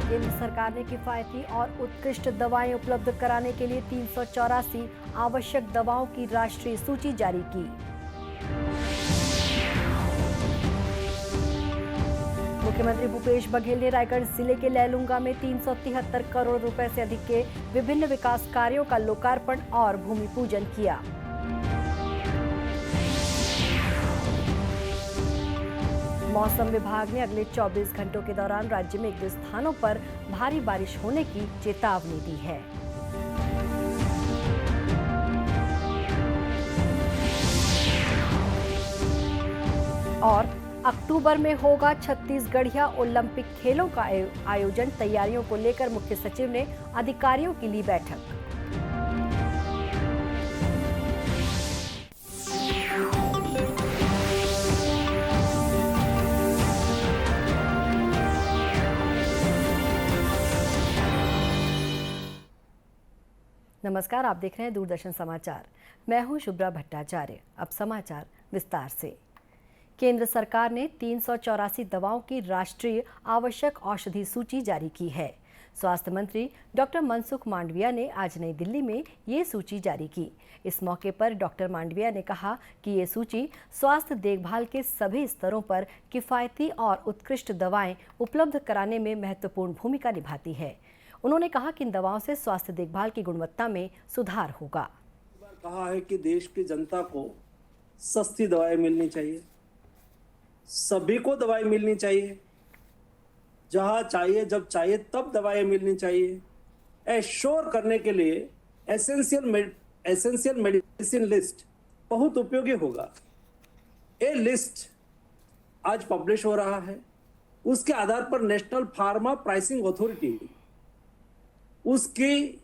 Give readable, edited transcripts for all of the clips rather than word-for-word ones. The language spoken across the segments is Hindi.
केंद्र सरकार ने किफायती और उत्कृष्ट दवाएं उपलब्ध कराने के लिए 384 आवश्यक दवाओं की राष्ट्रीय सूची जारी की। मुख्यमंत्री भूपेश बघेल ने रायगढ़ जिले के लैलूंगा में 373 करोड़ रुपए से अधिक के विभिन्न विकास कार्यों का लोकार्पण और भूमि पूजन किया। मौसम विभाग ने अगले 24 घंटों के दौरान राज्य में 1-2 स्थानों पर भारी बारिश होने की चेतावनी दी है। और अक्टूबर में होगा छत्तीसगढ़िया ओलंपिक खेलों का आयोजन। तैयारियों को लेकर मुख्य सचिव ने अधिकारियों की ली बैठक। नमस्कार, आप देख रहे हैं दूरदर्शन समाचार। मैं हूं शुभ्रा भट्टाचार्य। अब समाचार विस्तार से। केंद्र सरकार ने 384 दवाओं की राष्ट्रीय आवश्यक औषधि सूची जारी की है। स्वास्थ्य मंत्री डॉक्टर मनसुख मांडविया ने आज नई दिल्ली में ये सूची जारी की। इस मौके पर डॉक्टर मांडविया ने कहा कि ये सूची स्वास्थ्य देखभाल के सभी स्तरों पर किफायती और उत्कृष्ट दवाएं उपलब्ध कराने में महत्वपूर्ण भूमिका निभाती है। उन्होंने कहा कि इन दवाओं से स्वास्थ्य देखभाल की गुणवत्ता में सुधार होगा। कहा है कि देश की जनता को सस्ती दवाएं मिलनी चाहिए, सभी को दवाई मिलनी चाहिए, जहां चाहिए जब चाहिए तब दवाएं मिलनी चाहिए। एश्योर करने के लिए एसेंशियल मेडिसिन लिस्ट बहुत उपयोगी होगा। ये लिस्ट आज पब्लिश हो रहा है। उसके आधार पर नेशनल फार्मा प्राइसिंग अथॉरिटी उसकी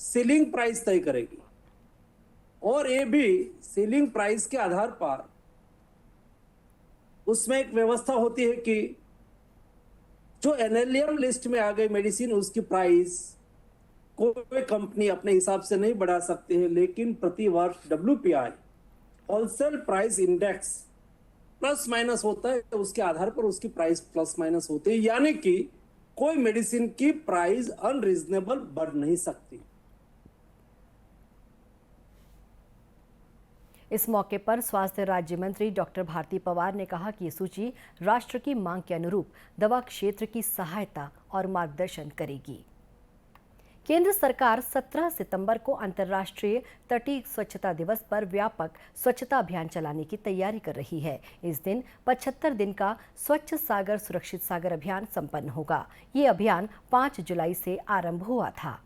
सीलिंग प्राइस तय करेगी और ये भी सीलिंग प्राइस के आधार पर उसमें एक व्यवस्था होती है कि जो एनएलएम लिस्ट में आ गई मेडिसिन उसकी प्राइस कोई कंपनी अपने हिसाब से नहीं बढ़ा सकती है, लेकिन प्रति वर्ष WPI wholesale price index plus minus होता है। उसके आधार पर उसकी प्राइस प्लस माइनस होती है, यानी कि कोई मेडिसिन की प्राइस अनरीजनेबल बढ़ नहीं सकती। इस मौके पर स्वास्थ्य राज्य मंत्री डॉक्टर भारती पवार ने कहा कि ये सूची राष्ट्र की मांग के अनुरूप दवा क्षेत्र की सहायता और मार्गदर्शन करेगी। केंद्र सरकार 17 सितंबर को अंतर्राष्ट्रीय तटीय स्वच्छता दिवस पर व्यापक स्वच्छता अभियान चलाने की तैयारी कर रही है। इस दिन 75 दिन का स्वच्छ सागर सुरक्षित सागर अभियान संपन्न होगा। ये अभियान 5 जुलाई से आरंभ हुआ था।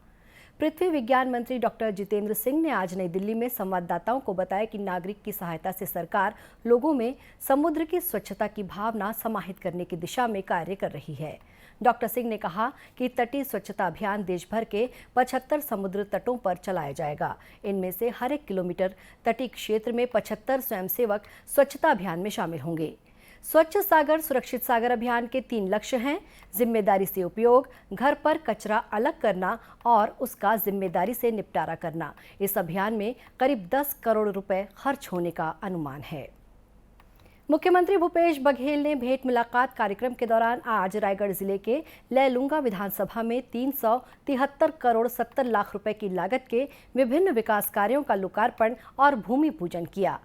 पृथ्वी विज्ञान मंत्री डॉक्टर जितेंद्र सिंह ने आज नई दिल्ली में संवाददाताओं को बताया कि नागरिक की सहायता से सरकार लोगों में समुद्र की स्वच्छता की भावना समाहित करने की दिशा में कार्य कर रही है। डॉक्टर सिंह ने कहा कि तटीय स्वच्छता अभियान देश भर के 75 समुद्र तटों पर चलाया जाएगा। इनमें से हर 1 किलोमीटर तटीय क्षेत्र में 75 स्वयंसेवक स्वच्छता अभियान में शामिल होंगे। स्वच्छ सागर सुरक्षित सागर अभियान के 3 लक्ष्य हैं: जिम्मेदारी से उपयोग, घर पर कचरा अलग करना और उसका जिम्मेदारी से निपटारा करना। इस अभियान में करीब 10 करोड़ रुपए खर्च होने का अनुमान है। मुख्यमंत्री भूपेश बघेल ने भेंट मुलाकात कार्यक्रम के दौरान आज रायगढ़ जिले के लैलूंगा विधानसभा में 373 करोड़ 70 लाख रुपए की लागत के विभिन्न विकास कार्यों का लोकार्पण और भूमि पूजन किया।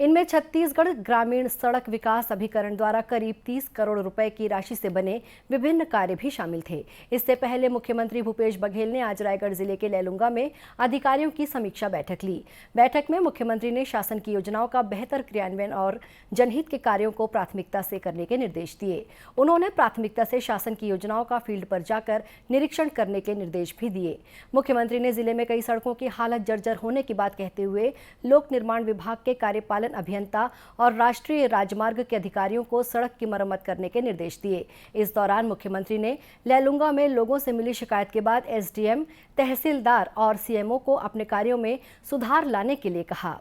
इनमें छत्तीसगढ़ ग्रामीण सड़क विकास अभिकरण द्वारा करीब 30 करोड़ रुपए की राशि से बने विभिन्न कार्य भी शामिल थे। इससे पहले मुख्यमंत्री भूपेश बघेल ने आज रायगढ़ जिले के लैलूंगा में अधिकारियों की समीक्षा बैठक ली। बैठक में मुख्यमंत्री ने शासन की योजनाओं का बेहतर क्रियान्वयन और जनहित के कार्यों को प्राथमिकता से करने के निर्देश दिए। उन्होंने प्राथमिकता से शासन की योजनाओं का फील्ड पर जाकर निरीक्षण करने के निर्देश भी दिए। मुख्यमंत्री ने जिले में कई सड़कों की हालत जर्जर होने की बात कहते हुए लोक निर्माण विभाग के कार्यपालन अभियंता और राष्ट्रीय राजमार्ग के अधिकारियों को सड़क की मरम्मत करने के निर्देश दिए। इस दौरान मुख्यमंत्री ने लैलूंगा में लोगों से मिली शिकायत के बाद एसडीएम, तहसीलदार और सीएमओ को अपने कार्यों में सुधार लाने के लिए कहा।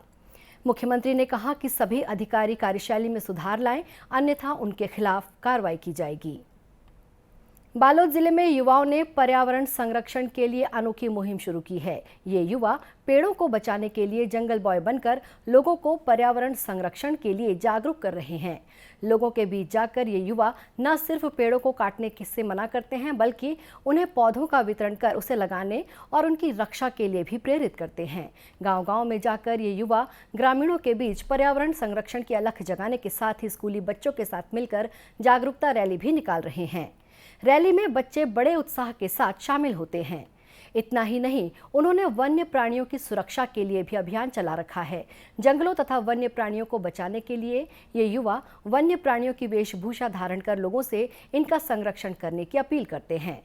मुख्यमंत्री ने कहा कि सभी अधिकारी कार्यशैली में सुधार लाएं, अन्यथा उनके खिलाफ कार्रवाई की जाएगी। बालोद जिले में युवाओं ने पर्यावरण संरक्षण के लिए अनोखी मुहिम शुरू की है। ये युवा पेड़ों को बचाने के लिए जंगल बॉय बनकर लोगों को पर्यावरण संरक्षण के लिए जागरूक कर रहे हैं। लोगों के बीच जाकर ये युवा न सिर्फ पेड़ों को काटने से मना करते हैं, बल्कि उन्हें पौधों का वितरण कर उसे लगाने और उनकी रक्षा के लिए भी प्रेरित करते हैं। गांव-गांव में जाकर ये युवा ग्रामीणों के बीच पर्यावरण संरक्षण की अलख जगाने के साथ ही स्कूली बच्चों के साथ मिलकर जागरूकता रैली भी निकाल रहे हैं। रैली में बच्चे बड़े उत्साह के साथ शामिल होते हैं। इतना ही नहीं, उन्होंने वन्य प्राणियों की सुरक्षा के लिए भी अभियान चला रखा है। जंगलों तथा वन्य प्राणियों को बचाने के लिए ये युवा वन्य प्राणियों की वेशभूषा धारण कर लोगों से इनका संरक्षण करने की अपील करते हैं।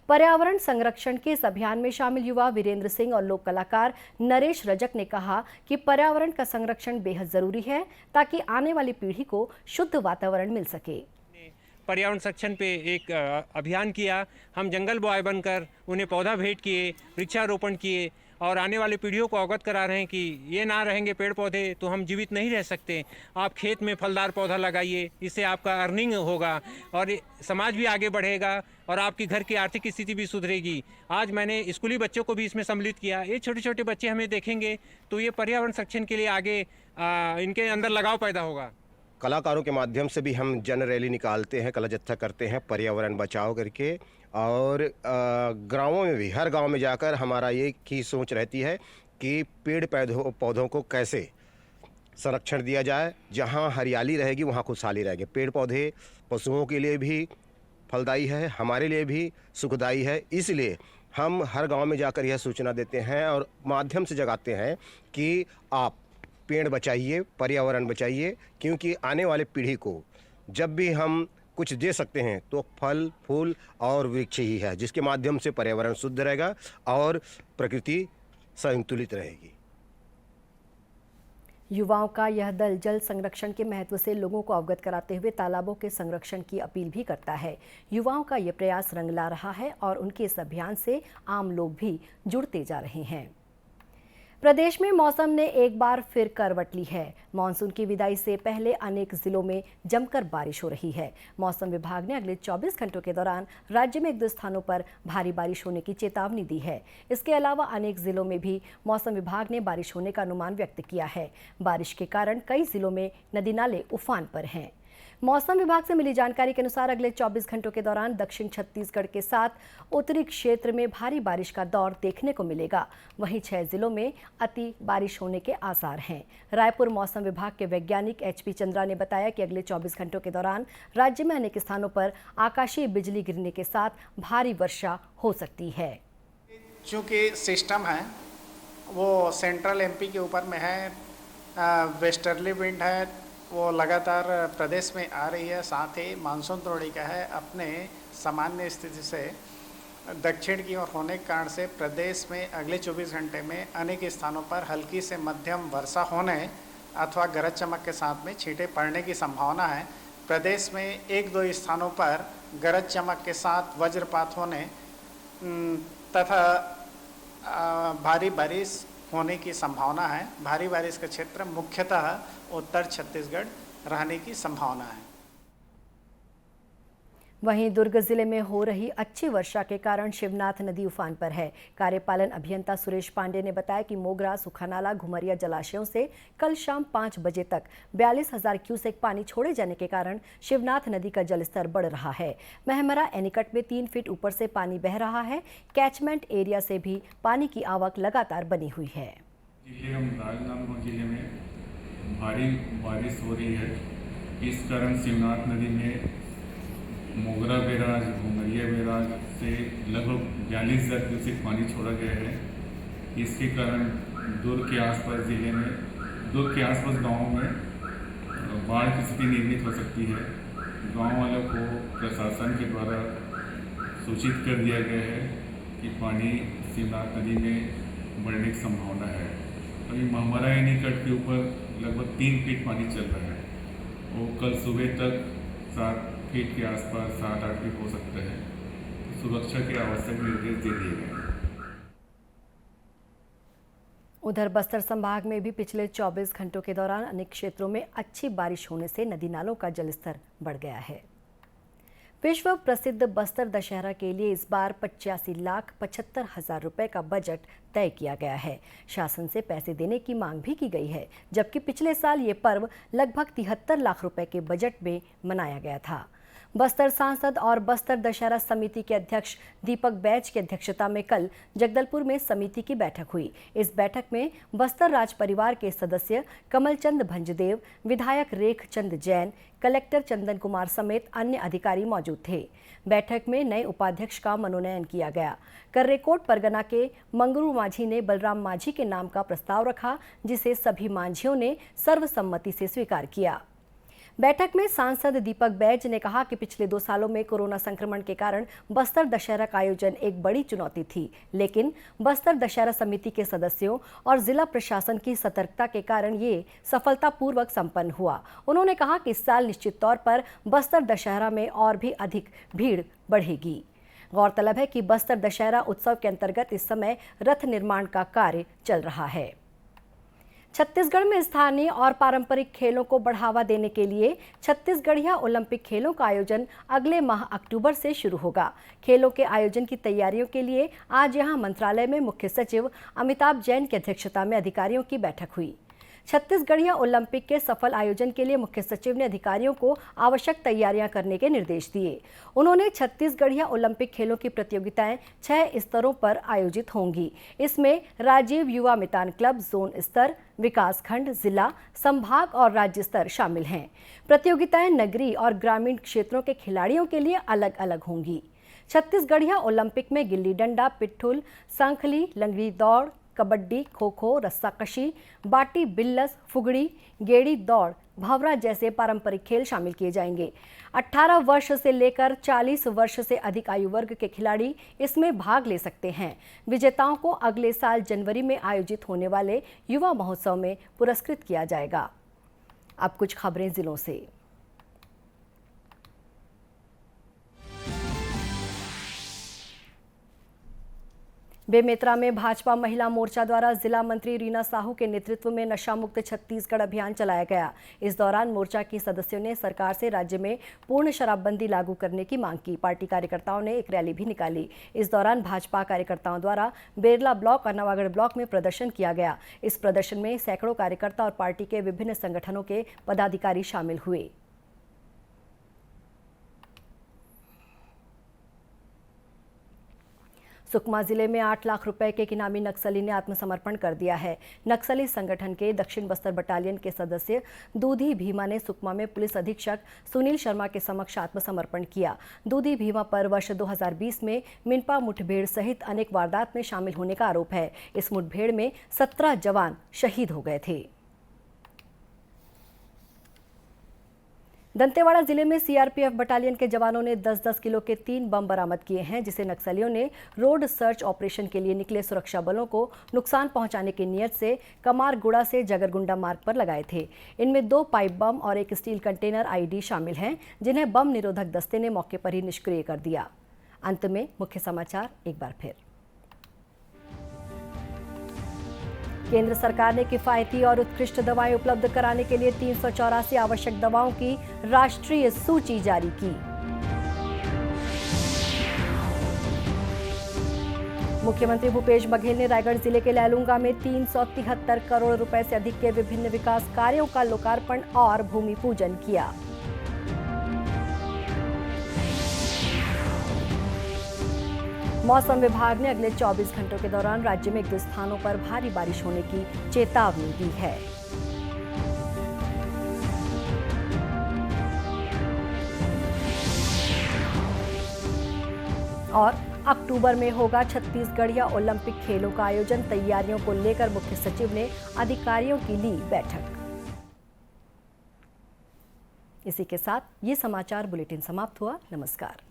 पर्यावरण संरक्षण के इस अभियान में शामिल युवा वीरेंद्र सिंह और लोक कलाकार नरेश रजक ने कहा कि पर्यावरण का संरक्षण बेहद जरूरी है ताकि आने वाली पीढ़ी को शुद्ध वातावरण मिल सके। पर्यावरण संरक्षण पे एक अभियान किया। हम जंगल बॉय बनकर उन्हें पौधा भेंट किए, वृक्षारोपण किए और आने वाली पीढ़ियों को अवगत करा रहे हैं कि ये ना रहेंगे पेड़ पौधे तो हम जीवित नहीं रह सकते। आप खेत में फलदार पौधा लगाइए, इससे आपका अर्निंग होगा और समाज भी आगे बढ़ेगा और आपकी घर की आर्थिक स्थिति भी सुधरेगी। आज मैंने स्कूली बच्चों को भी इसमें सम्मिलित किया। ये छोटे छोटे बच्चे हमें देखेंगे तो ये पर्यावरण संरक्षण के लिए आगे इनके अंदर लगाव पैदा होगा। कलाकारों के माध्यम से भी हम जन रैली निकालते हैं, कला जत्था करते हैं पर्यावरण बचाओ करके। और गाँवों में भी, हर गांव में जाकर हमारा एक ही सोच रहती है कि पेड़ पौधों को कैसे संरक्षण दिया जाए। जहां हरियाली रहेगी वहां खुशहाली रहेगी। पेड़ पौधे पशुओं के लिए भी फलदायी है, हमारे लिए भी सुखदायी है। इसलिए हम हर गांव में जाकर यह सूचना देते हैं और माध्यम से जगाते हैं कि आप पेड़ बचाइए, पर्यावरण बचाइए, क्योंकि आने वाले पीढ़ी को जब भी हम कुछ दे सकते हैं तो फल, फूल और वृक्ष ही है, जिसके माध्यम से पर्यावरण शुद्ध रहेगा और प्रकृति संतुलित रहेगी। युवाओं का यह दल जल संरक्षण के महत्व से लोगों को अवगत कराते हुए तालाबों के संरक्षण की अपील भी करता है। युवाओं का यह प्रयास रंग ला रहा है और उनके इस अभियान से आम लोग भी जुड़ते जा रहे हैं। प्रदेश में मौसम ने एक बार फिर करवट ली है। मानसून की विदाई से पहले अनेक जिलों में जमकर बारिश हो रही है। मौसम विभाग ने अगले 24 घंटों के दौरान राज्य में 1-2 स्थानों पर भारी बारिश होने की चेतावनी दी है। इसके अलावा अनेक जिलों में भी मौसम विभाग ने बारिश होने का अनुमान व्यक्त किया है। बारिश के कारण कई जिलों में नदी नाले उफान पर हैं। मौसम विभाग से मिली जानकारी के अनुसार अगले 24 घंटों के दौरान दक्षिण छत्तीसगढ़ के साथ उत्तरी क्षेत्र में भारी बारिश का दौर देखने को मिलेगा। वहीं 6 जिलों में अति बारिश होने के आसार हैं। रायपुर मौसम विभाग के वैज्ञानिक HP चंद्रा ने बताया कि अगले 24 घंटों के दौरान राज्य में अनेक स्थानों पर आकाशीय बिजली गिरने के साथ भारी वर्षा हो सकती है। चूँकि सिस्टम है वो सेंट्रल MP के ऊपर में है, वेस्टर्ली विंड है, वो लगातार प्रदेश में आ रही है। साथ ही मानसून द्रोणिका है अपने सामान्य स्थिति से दक्षिण की ओर होने के कारण से प्रदेश में अगले 24 घंटे में अनेक स्थानों पर हल्की से मध्यम वर्षा होने अथवा गरज चमक के साथ में छींटे पड़ने की संभावना है। प्रदेश में 1-2 स्थानों पर गरज चमक के साथ वज्रपात होने तथा भारी बारिश होने की संभावना है। भारी बारिश का क्षेत्र मुख्यतः उत्तर छत्तीसगढ़ रहने की संभावना है। वहीं दुर्ग जिले में हो रही अच्छी वर्षा के कारण शिवनाथ नदी उफान पर है। कार्यपालन अभियंता सुरेश पांडे ने बताया कि मोगरा, सुखानाला, घुमरिया जलाशयों से कल शाम 5 बजे तक 42,000 क्यूसेक पानी छोड़े जाने के कारण शिवनाथ नदी का जलस्तर बढ़ रहा है। महमरा एनीकट में 3 फीट ऊपर से पानी बह रहा है। कैचमेंट एरिया से भी पानी की आवक लगातार बनी हुई है। राजनांदगांव जिले में भारी बारिश हो रही है। इस कारण शिवनाथ नदी में मोगरा बैराज, घुमरिया बैराज से लगभग 42,000 क्यूसेक पानी छोड़ा गया है। इसके कारण दुर्ग के आसपास जिले में, दुर्ग के आसपास गाँवों में बाढ़ की स्थिति निर्मित हो सकती है। गाँव वालों को प्रशासन के द्वारा सूचित कर दिया गया है कि पानी शिवनाथ नदी में बढ़ने की संभावना है। अभी महमरा एनीकट के ऊपर लगभग 3 फीट पानी चल रहा है। वो कल सुबह तक 7 फीट के आसपास 7-8 फीट हो सकता है। सुरक्षा के आवश्यक निर्देश दे दिए गए। उधर बस्तर संभाग में भी पिछले 24 घंटों के दौरान अनेक क्षेत्रों में अच्छी बारिश होने से नदी नालों का जलस्तर बढ़ गया है। विश्व प्रसिद्ध बस्तर दशहरा के लिए इस बार 85,75,000 रुपए का बजट तय किया गया है। शासन से पैसे देने की मांग भी की गई है, जबकि पिछले साल ये पर्व लगभग 73 लाख रुपए के बजट में मनाया गया था। बस्तर सांसद और बस्तर दशहरा समिति के अध्यक्ष दीपक बैज की अध्यक्षता में कल जगदलपुर में समिति की बैठक हुई। इस बैठक में बस्तर राज परिवार के सदस्य कमलचंद भंजदेव, विधायक रेखचंद जैन, कलेक्टर चंदन कुमार समेत अन्य अधिकारी मौजूद थे। बैठक में नए उपाध्यक्ष का मनोनयन किया गया। कर्रेकोट परगना के मंगरू माझी ने बलराम माझी के नाम का प्रस्ताव रखा, जिसे सभी माझियों ने सर्वसम्मति से स्वीकार किया। बैठक में सांसद दीपक बैज ने कहा कि पिछले 2 सालों में कोरोना संक्रमण के कारण बस्तर दशहरा का आयोजन एक बड़ी चुनौती थी, लेकिन बस्तर दशहरा समिति के सदस्यों और जिला प्रशासन की सतर्कता के कारण ये सफलतापूर्वक संपन्न हुआ। उन्होंने कहा कि इस साल निश्चित तौर पर बस्तर दशहरा में और भी अधिक भीड़ बढ़ेगी। गौरतलब है कि बस्तर दशहरा उत्सव के अंतर्गत इस समय रथ निर्माण का कार्य चल रहा है। छत्तीसगढ़ में स्थानीय और पारंपरिक खेलों को बढ़ावा देने के लिए छत्तीसगढ़िया ओलंपिक खेलों का आयोजन अगले माह अक्टूबर से शुरू होगा। खेलों के आयोजन की तैयारियों के लिए आज यहां मंत्रालय में मुख्य सचिव अमिताभ जैन की अध्यक्षता में अधिकारियों की बैठक हुई। छत्तीसगढ़िया ओलंपिक के सफल आयोजन के लिए मुख्य सचिव ने अधिकारियों को आवश्यक तैयारियां करने के निर्देश दिए। उन्होंने छत्तीसगढ़िया ओलंपिक खेलों की प्रतियोगिताएं 6 स्तरों पर आयोजित होंगी। इसमें राजीव युवा मितान क्लब जोन स्तर, विकास खंड, जिला, संभाग और राज्य स्तर शामिल हैं। प्रतियोगिताएं नगरीय और ग्रामीण क्षेत्रों के खिलाड़ियों के लिए अलग अलग होंगी। छत्तीसगढ़िया ओलंपिक में गिल्ली डंडा, पिट्ठुल, सांखली, लंगड़ी दौड़, कबड्डी, खो-खो, रस्साकशी, बाटी बिल्लस, फुगड़ी, गेड़ी दौड़, भंवरा जैसे पारंपरिक खेल शामिल किए जाएंगे। 18 वर्ष से लेकर 40 वर्ष से अधिक आयु वर्ग के खिलाड़ी इसमें भाग ले सकते हैं। विजेताओं को अगले साल जनवरी में आयोजित होने वाले युवा महोत्सव में पुरस्कृत किया जाएगा। अब कुछ खबरें जिलों से। बेमेतरा में भाजपा महिला मोर्चा द्वारा जिला मंत्री रीना साहू के नेतृत्व में नशा मुक्त छत्तीसगढ़ अभियान चलाया गया। इस दौरान मोर्चा की सदस्यों ने सरकार से राज्य में पूर्ण शराबबंदी लागू करने की मांग की। पार्टी कार्यकर्ताओं ने एक रैली भी निकाली। इस दौरान भाजपा कार्यकर्ताओं द्वारा बेरला ब्लॉक और नवागढ़ ब्लॉक में प्रदर्शन किया गया। इस प्रदर्शन में सैकड़ों कार्यकर्ता और पार्टी के विभिन्न संगठनों के पदाधिकारी शामिल हुए। सुकमा जिले में 8 लाख रुपए के एक इनामी नक्सली ने आत्मसमर्पण कर दिया है। नक्सली संगठन के दक्षिण बस्तर बटालियन के सदस्य दूधी भीमा ने सुकमा में पुलिस अधीक्षक सुनील शर्मा के समक्ष आत्मसमर्पण किया। दूधी भीमा पर वर्ष 2020 में मिनपा मुठभेड़ सहित अनेक वारदात में शामिल होने का आरोप है। इस मुठभेड़ में 17 जवान शहीद हो गए थे। दंतेवाड़ा जिले में सीआरपीएफ बटालियन के जवानों ने 10-10 किलो के 3 बम बरामद किए हैं, जिसे नक्सलियों ने रोड सर्च ऑपरेशन के लिए निकले सुरक्षा बलों को नुकसान पहुंचाने की नीयत से कमारगुड़ा से जगरगुंडा मार्ग पर लगाए थे। इनमें 2 पाइप बम और एक स्टील कंटेनर आईडी शामिल हैं, जिन्हें बम निरोधक दस्ते ने मौके पर ही निष्क्रिय कर दिया। अंत में मुख्य समाचार एक बार फिर। केंद्र सरकार ने किफायती और उत्कृष्ट दवाएं उपलब्ध कराने के लिए 384 आवश्यक दवाओं की राष्ट्रीय सूची जारी की। मुख्यमंत्री भूपेश बघेल ने रायगढ़ जिले के लैलूंगा में 373 करोड़ रुपए से अधिक के विभिन्न विकास कार्यों का लोकार्पण और भूमि पूजन किया। मौसम विभाग ने अगले 24 घंटों के दौरान राज्य में 1-2 स्थानों पर भारी बारिश होने की चेतावनी दी है। और अक्टूबर में होगा छत्तीसगढ़िया ओलंपिक खेलों का आयोजन। तैयारियों को लेकर मुख्य सचिव ने अधिकारियों की ली बैठक। इसी के साथ ये समाचार बुलेटिन समाप्त हुआ। नमस्कार।